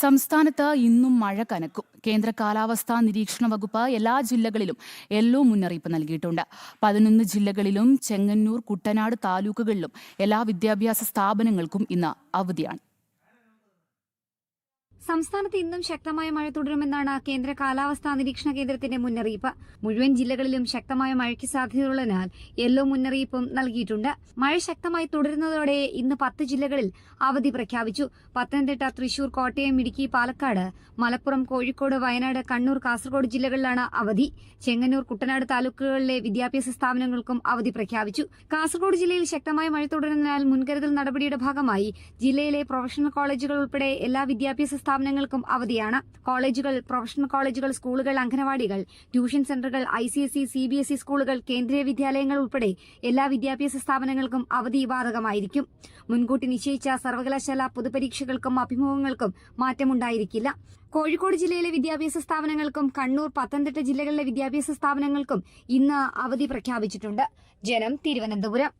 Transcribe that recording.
സംസ്ഥാനത്ത് ഇന്നും മഴ കനക്കും. കേന്ദ്ര കാലാവസ്ഥാ നിരീക്ഷണ വകുപ്പ് എല്ലാ ജില്ലകളിലും യെല്ലോ മുന്നറിയിപ്പ് നൽകിയിട്ടുണ്ട്. 11 ജില്ലകളിലും ചെങ്ങന്നൂർ, കുട്ടനാട് താലൂക്കുകളിലും എല്ലാ വിദ്യാഭ്യാസ സ്ഥാപനങ്ങൾക്കും ഇന്ന് അവധിയാണ്. സംസ്ഥാനത്ത് ഇന്നും ശക്തമായ മഴ തുടരുമെന്നാണ് കേന്ദ്ര കാലാവസ്ഥാ നിരീക്ഷണ കേന്ദ്രത്തിന്റെ മുന്നറിയിപ്പ്. മുഴുവൻ ജില്ലകളിലും ശക്തമായ മഴയ്ക്ക് സാധ്യതയുള്ളതിനാൽ യെല്ലോ മുന്നറിയിപ്പും നൽകിയിട്ടുണ്ട്. മഴ ശക്തമായി തുടരുന്നതോടെ ഇന്ന് 10 ജില്ലകളിൽ അവധി പ്രഖ്യാപിച്ചു. പത്തനംതിട്ട, തൃശൂർ, കോട്ടയം, ഇടുക്കി, പാലക്കാട്, മലപ്പുറം, കോഴിക്കോട്, വയനാട്, കണ്ണൂർ, കാസർഗോഡ് ജില്ലകളിലാണ് അവധി. ചെങ്ങന്നൂർ, കുട്ടനാട് താലൂക്കുകളിലെ വിദ്യാഭ്യാസ സ്ഥാപനങ്ങൾക്കും അവധി പ്രഖ്യാപിച്ചു. കാസർഗോഡ് ജില്ലയിൽ ശക്തമായ മഴ തുടരുന്നതിനാൽ മുൻകരുതൽ നടപടിയുടെ ഭാഗമായി ജില്ലയിലെ പ്രൊഫഷണൽ കോളേജുകൾ ഉൾപ്പെടെ എല്ലാ വിദ്യാഭ്യാസ സ്ഥാപനങ്ങൾക്കും അവധിയാണ്. കോളേജുകൾ, പ്രൊഫഷണൽ കോളേജുകൾ, സ്കൂളുകൾ, അംഗനവാടികൾ, ട്യൂഷൻ സെന്ററുകൾ, ICSE, CBSE സ്കൂളുകൾ, കേന്ദ്രീയ വിദ്യാലയങ്ങൾ ഉൾപ്പെടെ എല്ലാ വിദ്യാഭ്യാസ സ്ഥാപനങ്ങൾക്കും അവധി ബാധകമായിരിക്കും. മുൻകൂട്ടി നിശ്ചയിച്ച സർവകലാശാല പൊതുപരീക്ഷകൾക്കും അഭിമുഖങ്ങൾക്കും മാറ്റമുണ്ടായിരിക്കില്ല. കോഴിക്കോട് ജില്ലയിലെ വിദ്യാഭ്യാസ സ്ഥാപനങ്ങൾക്കും കണ്ണൂർ, പത്തനംതിട്ട ജില്ലകളിലെ വിദ്യാഭ്യാസ സ്ഥാപനങ്ങൾക്കും ഇന്ന് അവധി പ്രഖ്യാപിച്ചിട്ടുണ്ട്. ജനം, തിരുവനന്തപുരം.